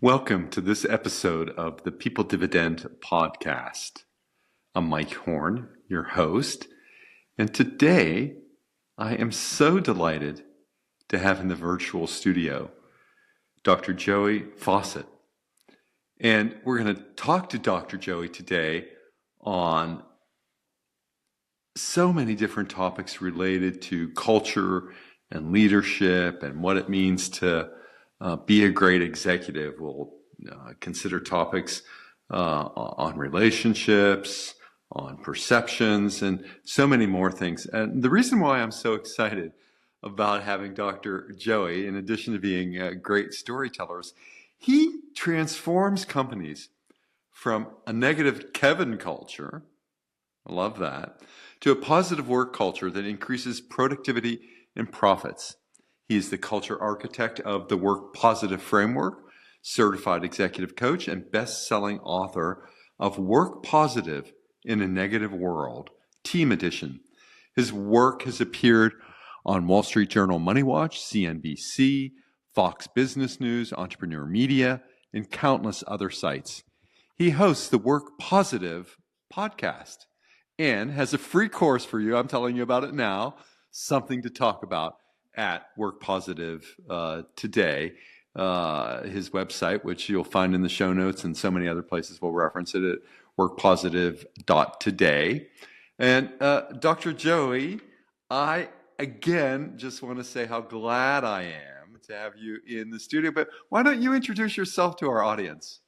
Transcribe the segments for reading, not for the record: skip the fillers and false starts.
Welcome to this episode of the People Dividend podcast. I'm Mike Horne, your host, and today I am so delighted to have in the virtual studio Dr. Joey Faucette. And we're going to talk to Dr. Joey today on so many different topics related to culture and leadership and what it means to be a great executive. We'll consider topics on relationships, on perceptions, and so many more things. And the reason why I'm so excited about having Dr. Joey, in addition to being great storytellers, he transforms companies from a negative Kevin culture, I love that, to a positive work culture that increases productivity and profits. He is the culture architect of the Work Positive Framework, certified executive coach, and best-selling author of Work Positive in a Negative World, Team Edition. His work has appeared on Wall Street Journal Money Watch, CNBC, Fox Business News, Entrepreneur Media, and countless other sites. He hosts the Work Positive podcast and has a free course for you. I'm telling you about it now. Something to talk about at Work Positive today. His website, which you'll find in the show notes and so many other places, we'll reference it at workpositive.today. And Dr. Joey, I again just want to say how glad I am to have you in the studio, but why don't you introduce yourself to our audience?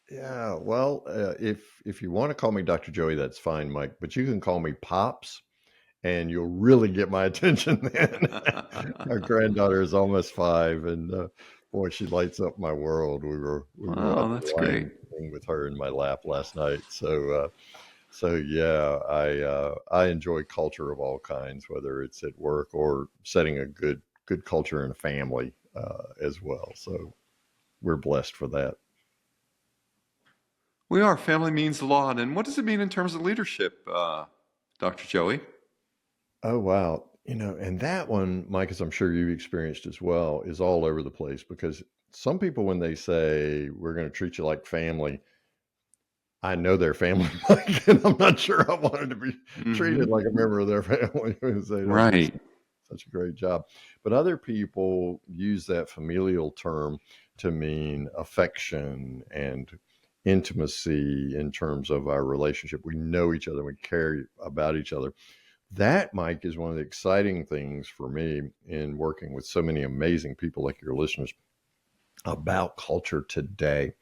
Yeah, well, if you want to call me Dr. Joey, that's fine, Mike, but you can call me Pops and you'll really get my attention then. My granddaughter is almost 5 and boy, she lights up my world. We were Oh, that's great. with her in my lap last night. So yeah, I enjoy culture of all kinds, whether it's at work or setting a good culture in a family as well. So we're blessed for that. We are. Family means a lot. And what does it mean in terms of leadership, Dr. Joey? Oh, wow. And that one, Mike, as I'm sure you've experienced as well, is all over the place because some people, when they say we're going to treat you like family, I know their family, Mike, and I'm not sure I wanted to be treated like a member of their family. Right. Such a great job. But other people use that familial term to mean affection and intimacy in terms of our relationship. We know each other, we care about each other. That, Mike, is one of the exciting things for me in working with so many amazing people like your listeners about culture today,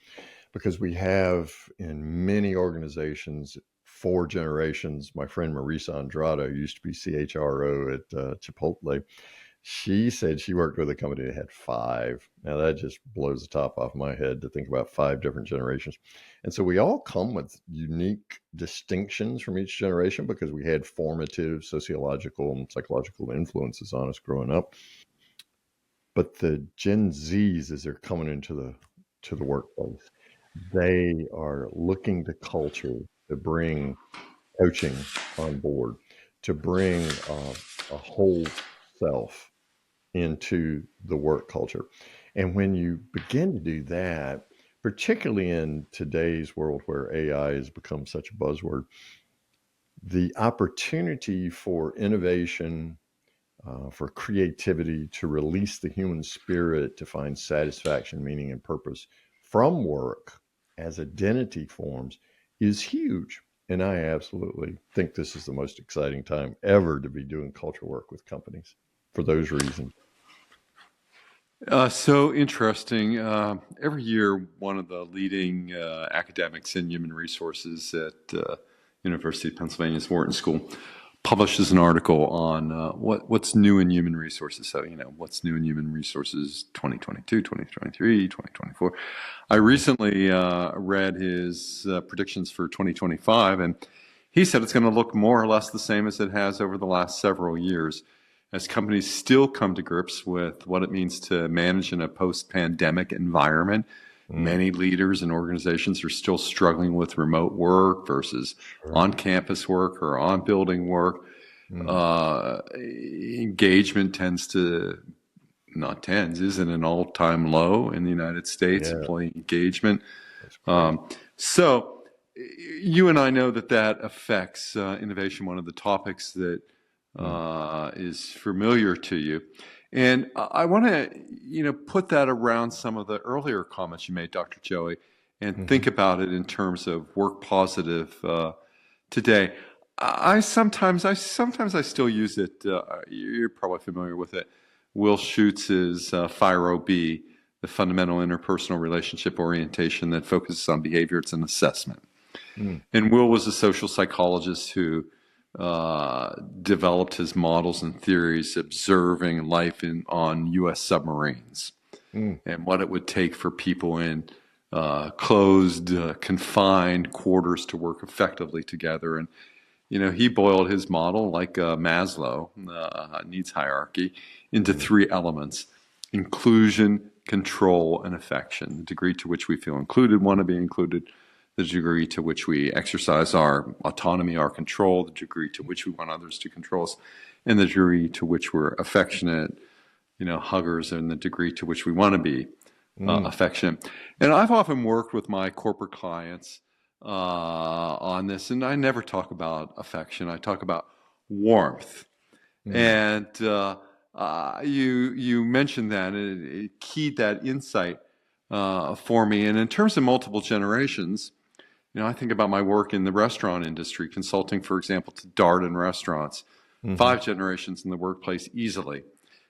because we have in many organizations 4 generations. My friend Marisa Andrade used to be CHRO at Chipotle. She said she worked with a company that had 5. Now that just blows the top off my head to think about 5 different generations. And so we all come with unique distinctions from each generation because we had formative sociological and psychological influences on us growing up. But the Gen Zs, as they're coming into the workplace, they are looking to culture to bring coaching on board, to bring a whole self into the work culture. And when you begin to do that, particularly in today's world where AI has become such a buzzword, the opportunity for innovation, for creativity, to release the human spirit, to find satisfaction, meaning, and purpose from work as identity forms is huge. And I absolutely think this is the most exciting time ever to be doing culture work with companies for those reasons. So interesting. Every year, one of the leading academics in human resources at University of Pennsylvania's Wharton School publishes an article on what's new in human resources. So, what's new in human resources 2022, 2023, 2024. I recently read his predictions for 2025, and he said it's going to look more or less the same as it has over the last several years, as companies still come to grips with what it means to manage in a post-pandemic environment. Many leaders and organizations are still struggling with remote work versus on-campus work or on-building work. Engagement tends to not tens, is at an all-time low in the United States, Yeah, employee engagement. that's crazy. So you and I know that affects innovation, one of the topics that Mm, is familiar to you. And I want to, put that around some of the earlier comments you made, Dr. Joey, and hmm think about it in terms of work positive today. I sometimes I still use it. You're probably familiar with it. Will Schutz's FIRO-B, the fundamental interpersonal relationship orientation that focuses on behavior. It's an assessment. mm, And Will was a social psychologist who developed his models and theories observing life on U.S. submarines mm, and what it would take for people in closed, confined quarters to work effectively together. And he boiled his model like Maslow needs hierarchy into mm, three elements: inclusion, control, and affection. The degree to which we feel included, want to be included, the degree to which we exercise our autonomy, our control, the degree to which we want others to control us, and the degree to which we're affectionate, huggers, and the degree to which we want to be mm, affectionate. And I've often worked with my corporate clients on this, and I never talk about affection. I talk about warmth. mm, And you mentioned that, and it keyed that insight for me. And in terms of multiple generations, I think about my work in the restaurant industry, consulting, for example, to Darden restaurants, hmm 5 generations in the workplace easily.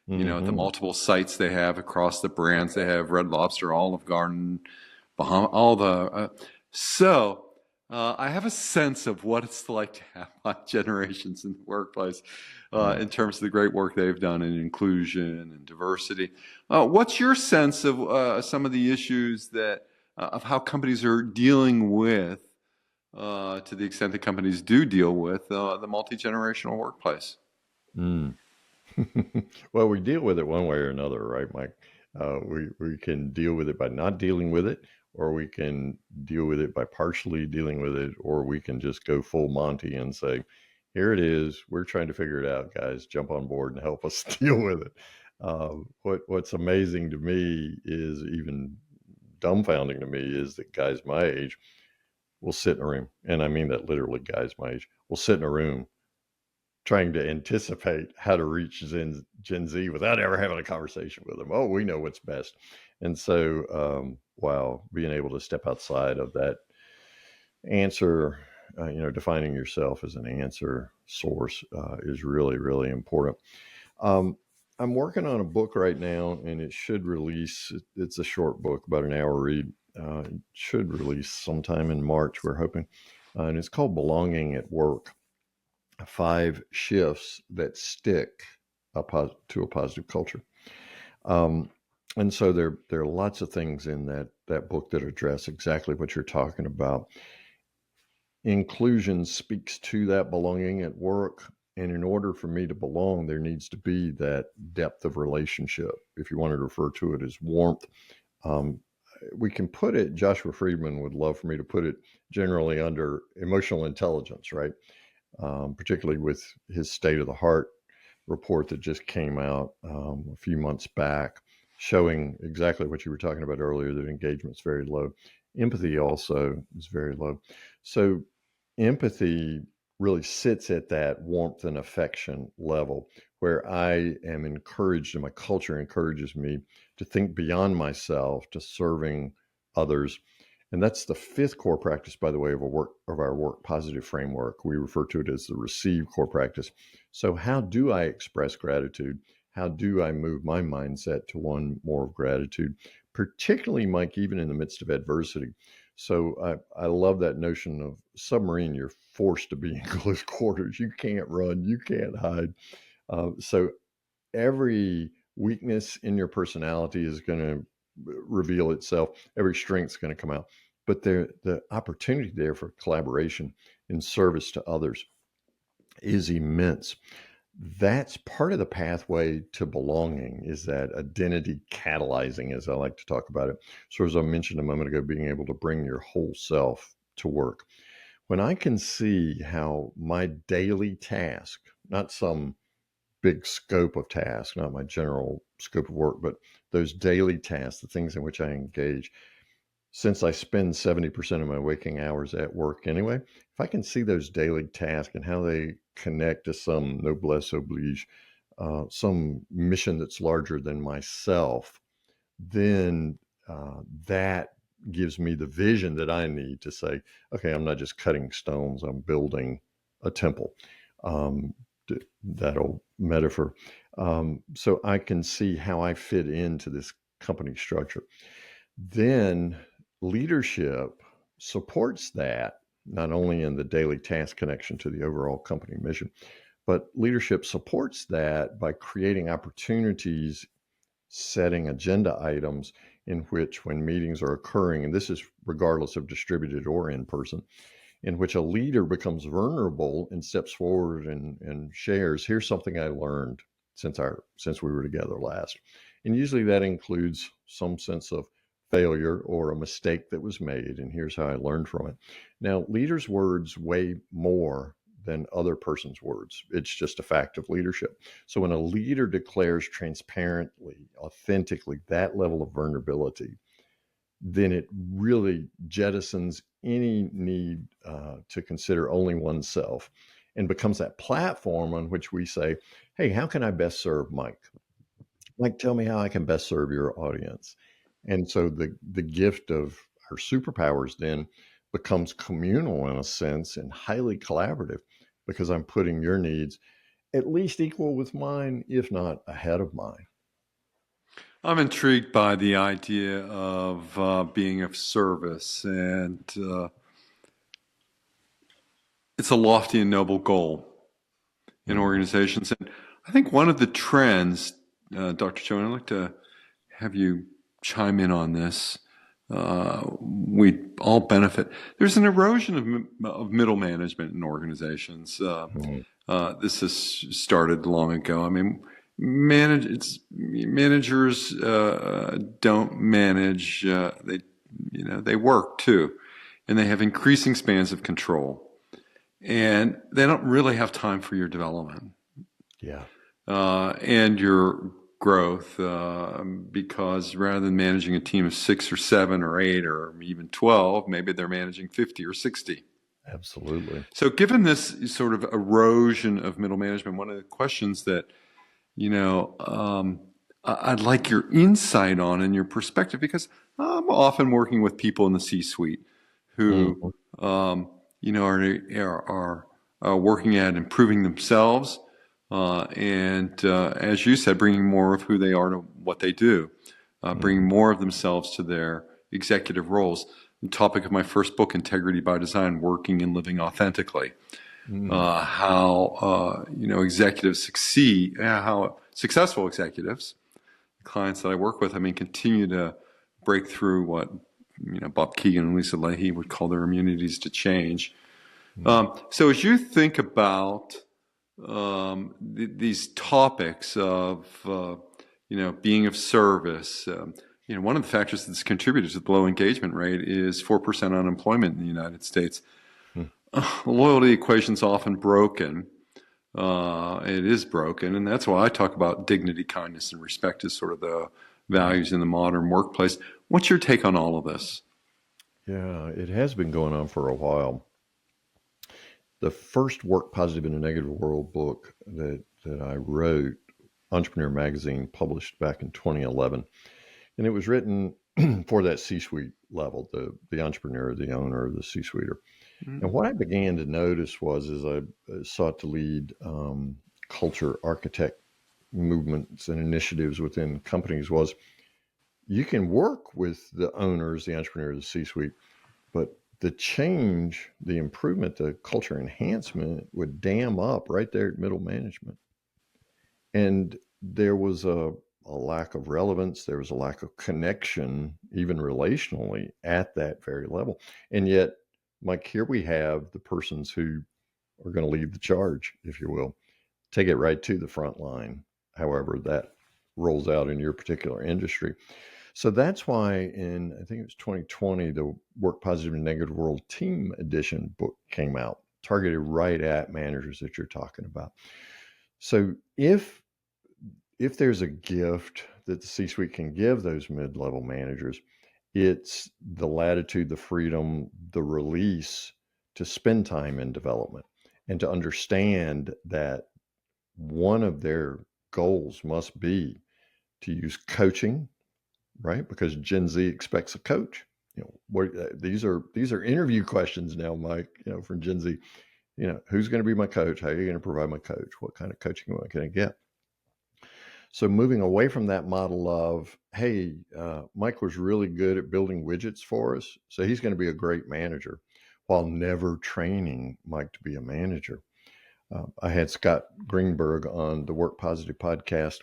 The hmm multiple sites they have across the brands they have: Red Lobster, Olive Garden, Bahama, all the. I have a sense of what it's like to have 5 generations in the workplace mm. in terms of the great work they've done in inclusion and diversity. What's your sense of some of the issues of how companies are dealing with, to the extent that companies do deal with, the multi-generational workplace? Mm. Well, we deal with it one way or another, right, Mike? We can deal with it by not dealing with it, or we can deal with it by partially dealing with it, or we can just go full Monty and say, "Here it is. We're trying to figure it out, guys. Jump on board and help us deal with it." What's amazing to me is even dumbfounding to me is that guys my age will sit in a room, and I mean that literally. Guys my age will sit in a room trying to anticipate how to reach Gen Z without ever having a conversation with them. Oh, we know what's best. And so, wow, being able to step outside of that answer, defining yourself as an answer source is really, really important. Um, I'm working on a book right now, and it should release. It's a short book, about an hour read. It should release sometime in March, we're hoping. And it's called Belonging at Work: 5 shifts that stick to a positive culture. Um, and so there are lots of things in that book that address exactly what you're talking about. Inclusion speaks to that belonging at work. And in order for me to belong, there needs to be that depth of relationship. If you want to refer to it as warmth, um, we can put it, Joshua Friedman would love for me to put it generally under emotional intelligence, right? Particularly with his State of the Heart report that just came out a few months back, showing exactly what you were talking about earlier, that engagement's very low. Empathy also is very low. So empathy really sits at that warmth and affection level where I am encouraged, and my culture encourages me to think beyond myself to serving others. And that's the fifth core practice, by the way, of our work positive framework. We refer to it as the receive core practice. So how do I express gratitude? How do I move my mindset to one more of gratitude, particularly, Mike, even in the midst of adversity? So I love that notion of submarine. You're forced to be in close quarters. You can't run. You can't hide. So every weakness in your personality is going to reveal itself. Every strength is going to come out. But the opportunity there for collaboration in service to others is immense. That's part of the pathway to belonging, is that identity catalyzing, as I like to talk about it. So as I mentioned a moment ago, being able to bring your whole self to work. When I can see how my daily task, not some big scope of tasks, not my general scope of work, but those daily tasks, the things in which I engage. Since I spend 70% of my waking hours at work anyway, if I can see those daily tasks and how they connect to some noblesse oblige, some mission that's larger than myself, then that gives me the vision that I need to say, okay, I'm not just cutting stones, I'm building a temple. Um, that old metaphor. So I can see how I fit into this company structure. Then leadership supports that, not only in the daily task connection to the overall company mission, but leadership supports that by creating opportunities, setting agenda items in which, when meetings are occurring, and this is regardless of distributed or in person, in which a leader becomes vulnerable and steps forward and shares, here's something I learned since we were together last. And usually that includes some sense of failure or a mistake that was made, and here's how I learned from it. Now, leaders' words weigh more than other person's words. It's just a fact of leadership. So when a leader declares transparently, authentically, that level of vulnerability, then it really jettisons any need to consider only oneself and becomes that platform on which we say, hey, how can I best serve Mike? Mike, tell me how I can best serve your audience. And so the gift of our superpowers then becomes communal in a sense and highly collaborative, because I'm putting your needs at least equal with mine, if not ahead of mine. I'm intrigued by the idea of being of service, and it's a lofty and noble goal in organizations. And I think one of the trends, Dr. Cho, and I'd like to have you chime in on this. We all benefit. There's an erosion of middle management in organizations. This has started long ago. I mean, managers don't manage. They work too, and they have increasing spans of control, and they don't really have time for your development. Yeah. And your growth, because rather than managing a team of 6 or 7 or 8 or even 12, maybe they're managing 50 or 60. Absolutely. So given this sort of erosion of middle management, one of the questions that, I'd like your insight on and your perspective, because I'm often working with people in the C-suite who, are working at improving themselves, and as you said, bringing more of who they are to what they do, bringing more of themselves to their executive roles. The topic of my first book, Integrity by Design, Working and Living Authentically. How executives succeed, how successful executives, clients that I work with, continue to break through what Bob Keegan and Lisa Leahy would call their immunities to change. So as you think about these topics of being of service, one of the factors that's contributed to the low engagement rate is 4% unemployment in the United States. The loyalty equation is often broken. It is broken, and that's why I talk about dignity, kindness, and respect as sort of the values in the modern workplace. What's your take on all of this? Yeah, it has been going on for a while. The first Work Positive in a Negative World book that I wrote, Entrepreneur Magazine, published back in 2011. And it was written for that C-suite level, the entrepreneur, the owner, the C-suiter. And what I began to notice was, as I sought to lead culture architect movements and initiatives within companies, was you can work with the owners, the entrepreneur, the C-suite, but the change, the improvement, the culture enhancement would dam up right there at middle management. And there was a lack of relevance. There was a lack of connection, even relationally, at that very level. And yet, Mike, here we have the persons who are going to lead the charge, if you will, take it right to the front line, however that rolls out in your particular industry. So that's why I think it was 2020, the Work Positive and Negative World Team Edition book came out, targeted right at managers that you're talking about. So if there's a gift that the C-suite can give those mid-level managers, it's the latitude, the freedom, the release to spend time in development and to understand that one of their goals must be to use coaching, right? Because Gen Z expects a coach. These are interview questions now, Mike. From Gen Z. Who's going to be my coach? How are you going to provide my coach? What kind of coaching am I going to get? So moving away from that model of, hey, Mike was really good at building widgets for us, so he's going to be a great manager, while never training Mike to be a manager. I had Scott Greenberg on the Work Positive podcast,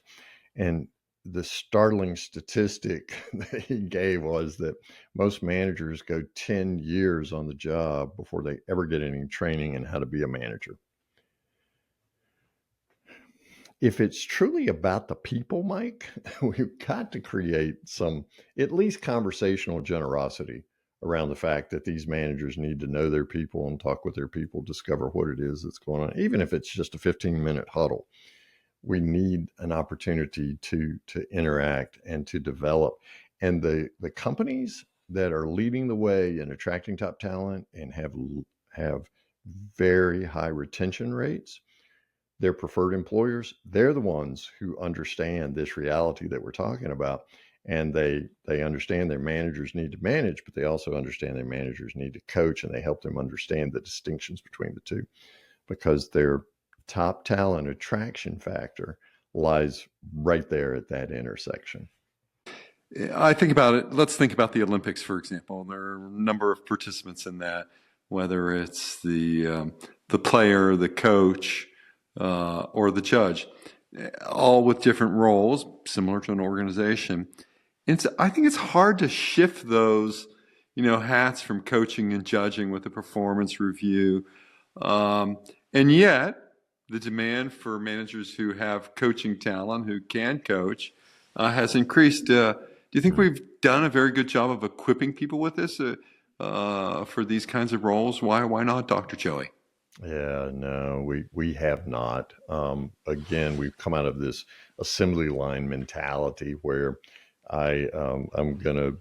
and the startling statistic that he gave was that most managers go 10 years on the job before they ever get any training in how to be a manager. If it's truly about the people, Mike, we've got to create some at least conversational generosity around the fact that these managers need to know their people and talk with their people, discover what it is that's going on, even if it's just a 15-minute huddle. We need an opportunity to interact and to develop. And the companies that are leading the way in attracting top talent and have very high retention rates, their preferred employers, they're the ones who understand this reality that we're talking about. And they understand their managers need to manage, but they also understand their managers need to coach, and they help them understand the distinctions between the two, because their top talent attraction factor lies right there at that intersection. I think about it. Let's think about the Olympics, for example. There are a number of participants in that, whether it's the player, the coach, or the judge, all with different roles, similar to an organization. I think it's hard to shift those, hats from coaching and judging with a performance review. And yet, the demand for managers who have coaching talent, who can coach, has increased. Do you think we've done a very good job of equipping people with this for these kinds of roles? Why not, Dr. Joey? Yeah, no, we have not. Again, we've come out of this assembly line mentality where I'm going to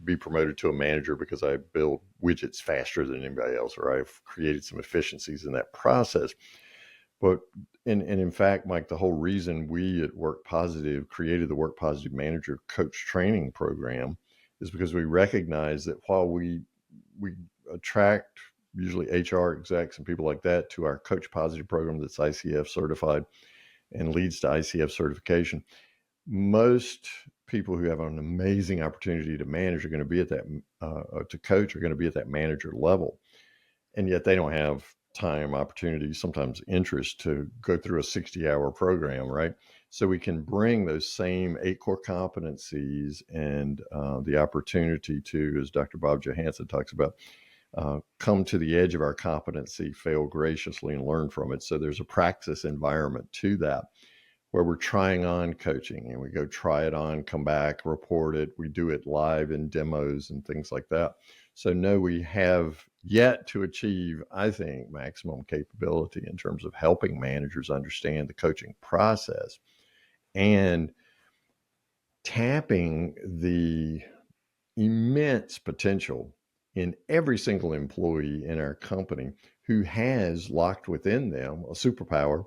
be promoted to a manager because I build widgets faster than anybody else, or I've created some efficiencies in that process. But and in fact, Mike, the whole reason we at Work Positive created the Work Positive Manager Coach Training Program is because we recognize that while we attract usually HR execs and people like that to our Coach Positive program that's ICF certified and leads to ICF certification, most people who have an amazing opportunity to manage are going to be at that to coach are going to be at that manager level, and yet they don't have time, opportunity, sometimes interest to go through a 60-hour program, right? So we can bring those same 8 core competencies and the opportunity to, as Dr. Bob Johansson talks about, come to the edge of our competency, fail graciously, and learn from it. So there's a practice environment to that, where we're trying on coaching, and we go try it on, come back, report it. We do it live in demos and things like that. So no, we have yet to achieve, I think, maximum capability in terms of helping managers understand the coaching process and tapping the immense potential in every single employee in our company who has locked within them a superpower,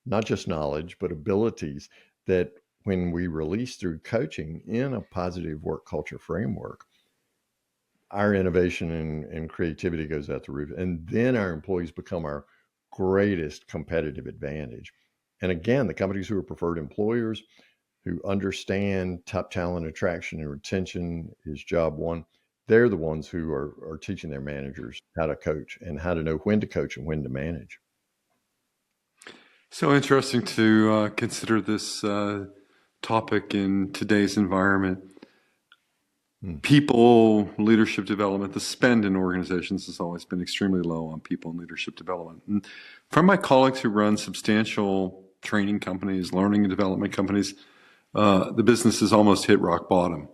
not just knowledge, but abilities that when we release through coaching in a positive work culture framework, our innovation and creativity goes out the roof. And then our employees become our greatest competitive advantage. And again, the companies who are preferred employers, who understand top talent attraction and retention is job one, they're the ones who are teaching their managers how to coach and how to know when to coach and when to manage. So interesting to consider this topic in today's environment. People leadership development, the spend in organizations has always been extremely low on people and leadership development. And from my colleagues who run substantial training companies, learning and development companies, the business has almost hit rock bottom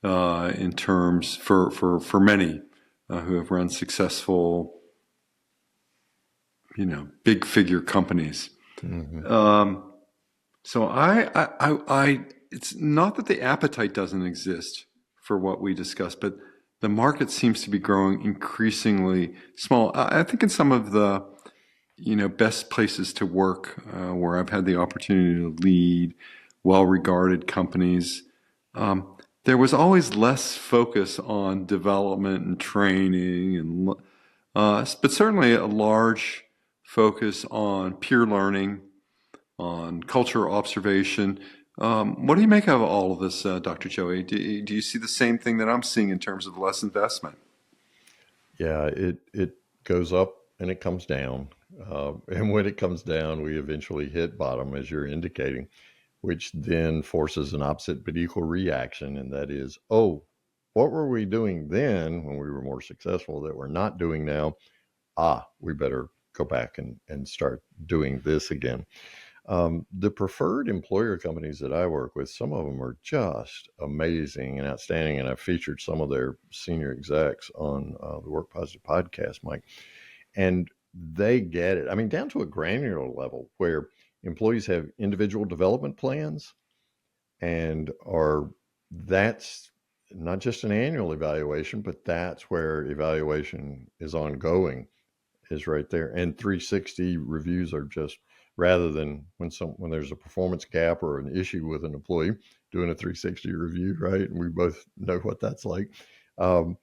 in terms for many who have run successful, big figure companies. Hmm. Um, so it's not that the appetite doesn't exist for what we discussed, but the market seems to be growing increasingly small. I think in some of the, best places to work, where I've had the opportunity to lead well-regarded companies, there was always less focus on development and training, but certainly a large focus on peer learning, on cultural observation. What do you make of all of this, Dr. Joey? Do you see the same thing that I'm seeing in terms of less investment? Yeah, it goes up and it comes down. And when it comes down, we eventually hit bottom, as you're indicating, which then forces an opposite but equal reaction. And that is, oh, what were we doing then when we were more successful that we're not doing now? We better go back and start doing this again. The preferred employer companies that I work with, some of them are just amazing and outstanding. And I've featured some of their senior execs on the Work Positive podcast, Mike, and they get it. I mean, down to a granular level where employees have individual development plans and that's not just an annual evaluation, but that's where evaluation is ongoing, is right there. And 360 reviews are just, rather than when there's a performance gap or an issue with an employee, doing a 360 review, right? And we both know what that's like. Um,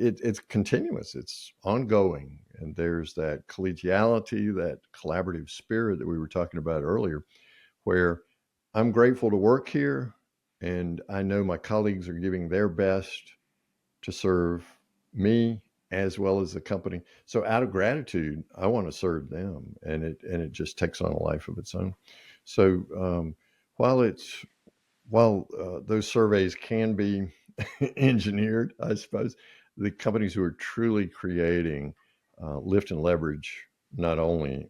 it's continuous, it's ongoing, and there's that collegiality, that collaborative spirit that we were talking about earlier, where I'm grateful to work here, and I know my colleagues are giving their best to serve me as well as the company. So out of gratitude, I want to serve them, and it just takes on a life of its own. So while it's while those surveys can be engineered, I suppose, the companies who are truly creating lift and leverage not only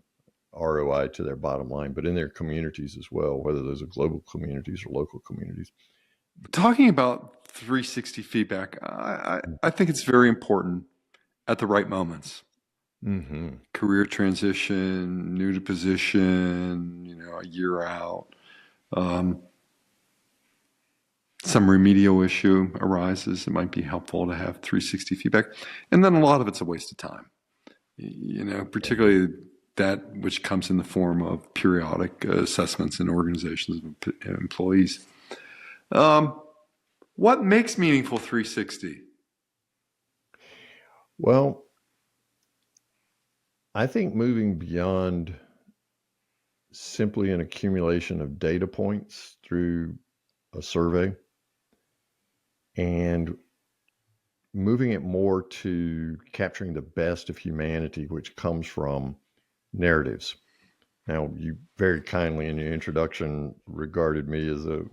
ROI to their bottom line, but in their communities as well, whether those are global communities or local communities. Talking about 360 feedback, I think it's very important at the right moments. Mm-hmm. Career transition, new to position, a year out. Um, some remedial issue arises. It might be helpful to have 360 feedback. And then a lot of it's a waste of time, particularly that which comes in the form of periodic assessments in organizations of employees. Um, what makes meaningful 360? Well, I think moving beyond simply an accumulation of data points through a survey and moving it more to capturing the best of humanity, which comes from narratives. Now, you very kindly in your introduction regarded me as a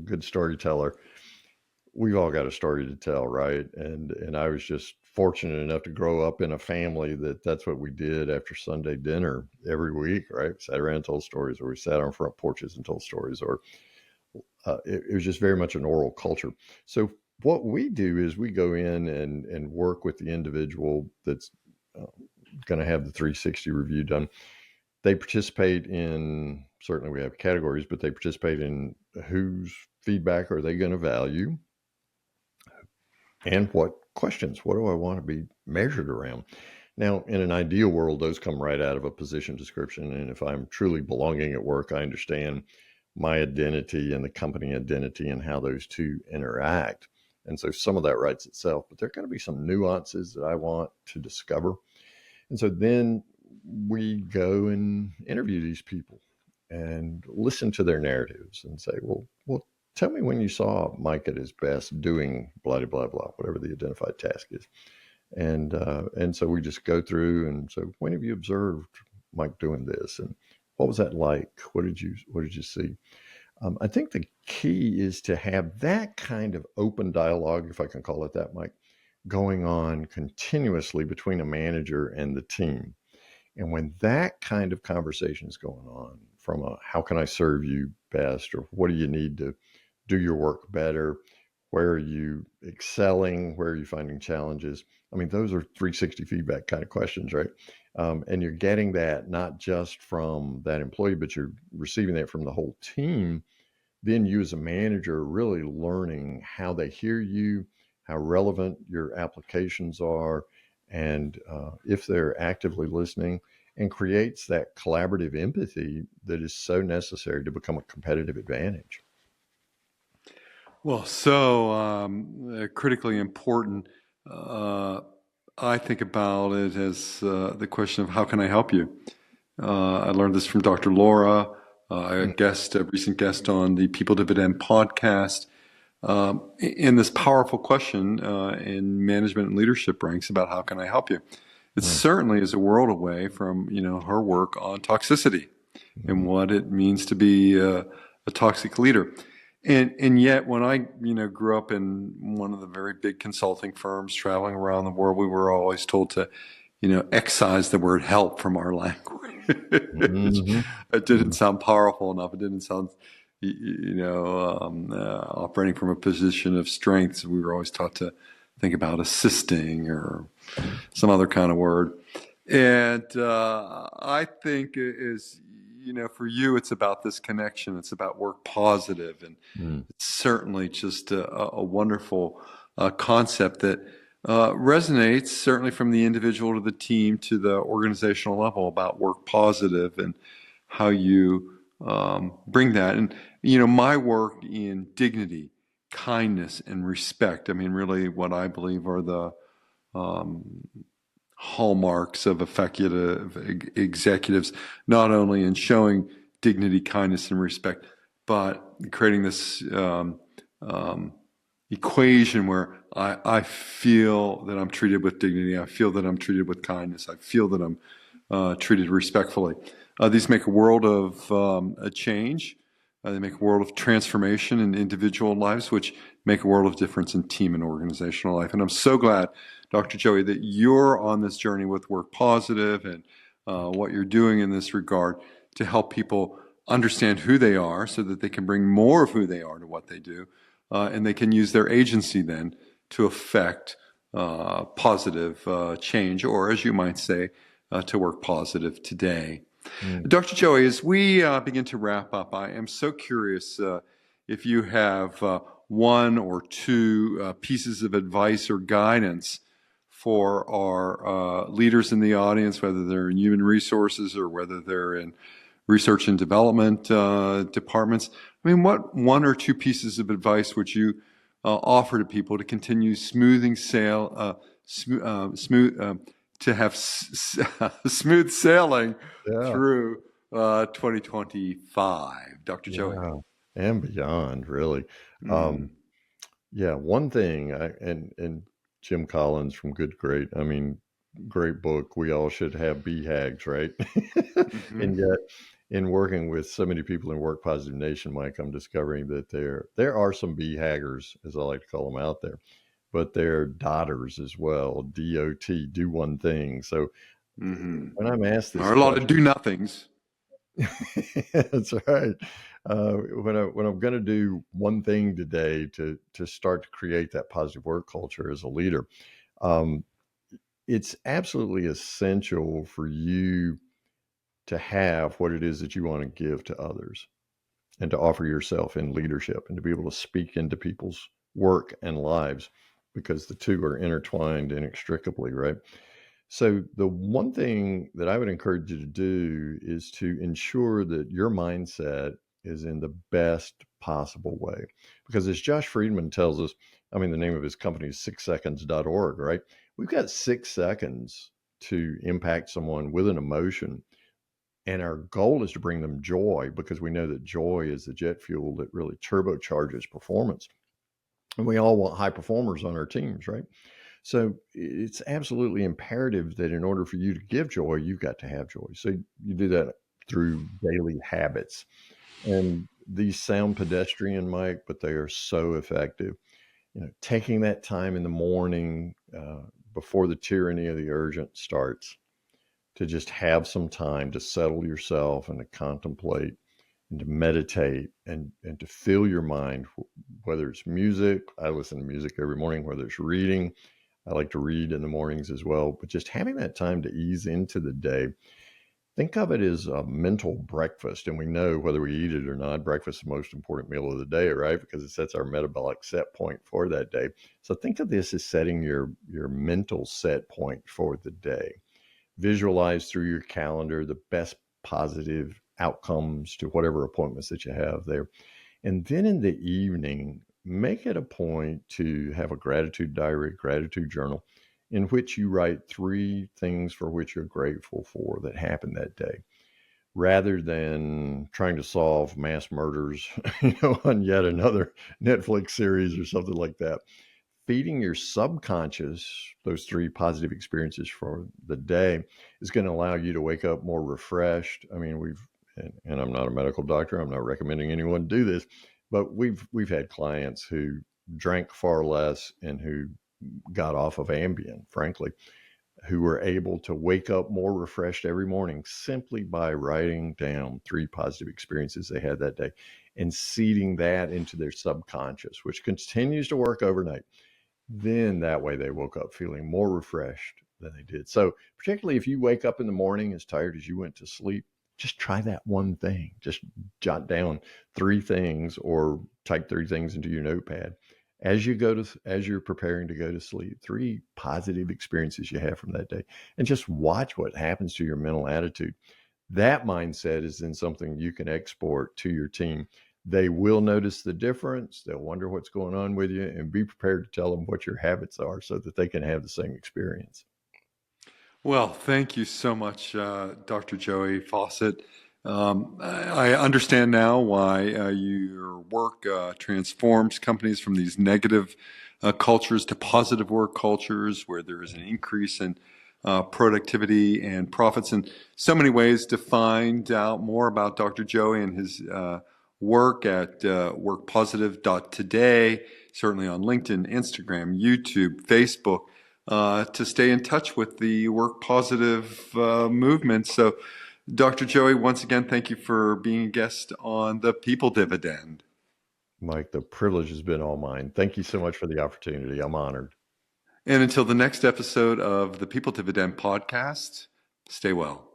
good storyteller. We've all got a story to tell, right? And I was just fortunate enough to grow up in a family that's what we did after Sunday dinner every week, right? Sat around and told stories, or we sat on front porches and told stories, or it was just very much an oral culture. So what we do is we go in and work with the individual that's uh, going to have the 360 review done. They participate in, certainly we have categories, but they participate in whose feedback are they going to value, and what questions, what do I want to be measured around? Now, in an ideal world, those come right out of a position description. And if I'm truly belonging at work, I understand my identity and the company identity and how those two interact. And so some of that writes itself, but there are going to be some nuances that I want to discover. And so then we go and interview these people and listen to their narratives and say, well, tell me when you saw Mike at his best doing blah, blah, blah, whatever the identified task is. And so we just go through and so when have you observed Mike doing this, and what was that like? What did you see? I think the key is to have that kind of open dialogue, if I can call it that, Mike, going on continuously between a manager and the team. And when that kind of conversation is going on, from a how can I serve you best, or what do you need to do your work better, where are you excelling, where are you finding challenges? I mean, those are 360 feedback kind of questions, right? And you're getting that not just from that employee, but you're receiving that from the whole team. Then you as a manager are really learning how they hear you, how relevant your applications are, and if they're actively listening, and creates that collaborative empathy that is so necessary to become a competitive advantage. Well, so critically important. Uh, I think about it as the question of how can I help you? I learned this from Dr. Laura, a recent guest on the People Dividend podcast. In this powerful question in management and leadership ranks about how can I help you? It Mm, certainly is a world away from her work on toxicity and mm, what it means to be a toxic leader. And yet, when I grew up in one of the very big consulting firms, traveling around the world, we were always told to excise the word help from our language. mhm, It didn't mm. sound powerful enough. It didn't sound operating from a position of strength. So we were always taught to think about assisting or some other kind of word. And I think is, for you, it's about this connection. It's about work positive, and Mm. it's certainly just a wonderful concept that resonates certainly from the individual to the team to the organizational level about work positive and how you bring that. And my work in dignity, kindness, and respect. I mean, really, what I believe are the um, hallmarks of effective executives, not only in showing dignity, kindness, and respect, but creating this um, equation where I feel that I'm treated with dignity, I feel that I'm treated with kindness, I feel that I'm treated respectfully. These make a world of a change. They make a world of transformation in individual lives, which make a world of difference in team and organizational life. And I'm so glad, Dr. Joey, that you're on this journey with Work Positive and what you're doing in this regard to help people understand who they are so that they can bring more of who they are to what they do. And they can use their agency then to affect positive change, or as you might say, to work positive today. Mm. Dr. Joey, as we begin to wrap up, I am so curious if you have one or two pieces of advice or guidance for our leaders in the audience, whether they're in human resources or whether they're in research and development departments. I mean, what one or two pieces of advice would you offer to people to continue smoothing smooth to have smooth sailing Yeah, through 2025, Dr. Joey? yeah, and beyond, really. Um, Mm. yeah, one thing, and Jim Collins from Good Great. I mean, great book. We all should have BHAGs, right? Hmm. And yet, in working with so many people in Work Positive Nation, Mike, I'm discovering that there are some BHAGers, as I like to call them, out there, but they're dotters as well. DOT, do one thing. So Hmm. when I'm asked There this are a lot of question, do nothings. that's right. When I'm going to do one thing today to start to create that positive work culture as a leader, um, it's absolutely essential for you to have what it is that you want to give to others and to offer yourself in leadership and to be able to speak into people's work and lives because the two are intertwined inextricably, right? So, the one thing that I would encourage you to do is to ensure that your mindset is in the best possible way. Because as Josh Friedman tells us, I mean, the name of his company is 6seconds.org, right? We've got 6 seconds to impact someone with an emotion. And our goal is to bring them joy because we know that joy is the jet fuel that really turbocharges performance. And we all want high performers on our teams, right? So it's absolutely imperative that in order for you to give joy, you've got to have joy. So you do that through daily habits. And these sound pedestrian, Mike, but they are so effective. Taking that time in the morning before the tyranny of the urgent starts to just have some time to settle yourself and to contemplate and to meditate and to fill your mind, whether it's music. I listen to music every morning, whether it's reading. I like to read in the mornings as well. But just having that time to ease into the day, think of it as a mental breakfast. And we know whether we eat it or not, breakfast is the most important meal of the day, right? Because it sets our metabolic set point for that day. So think of this as setting your mental set point for the day. Visualize through your calendar the best positive outcomes to whatever appointments that you have there. And then in the evening, make it a point to have a gratitude diary, gratitude journal, in which you write 3 things for which you're grateful for that happened that day, rather than trying to solve mass murders, on yet another Netflix series or something like that. Feeding your subconscious those 3 positive experiences for the day is going to allow you to wake up more refreshed. I mean, and I'm not a medical doctor, I'm not recommending anyone do this, but we've had clients who drank far less and who got off of Ambien, frankly, who were able to wake up more refreshed every morning simply by writing down 3 positive experiences they had that day and seeding that into their subconscious, which continues to work overnight. Then that way they woke up feeling more refreshed than they did. So particularly if you wake up in the morning as tired as you went to sleep, just try that one thing. Just jot down 3 things or type 3 things into your notepad as you're preparing to go to sleep. 3 positive experiences you have from that day, and just watch what happens to your mental attitude. That mindset is then something you can export to your team. They will notice the difference. They'll wonder what's going on with you, and be prepared to tell them what your habits are so that they can have the same experience. Well, thank you so much, Dr. Joey Faucette. I understand now why your work transforms companies from these negative cultures to positive work cultures where there is an increase in productivity and profits in so many ways. To find out more about Dr. Joey and his work at workpositive.today, certainly on LinkedIn, Instagram, YouTube, Facebook, to stay in touch with the Work Positive movement. So, Dr. Joey, once again, thank you for being a guest on the People Dividend. Mike, the privilege has been all mine. Thank you so much for the opportunity. I'm honored. And until the next episode of the People Dividend podcast, stay well.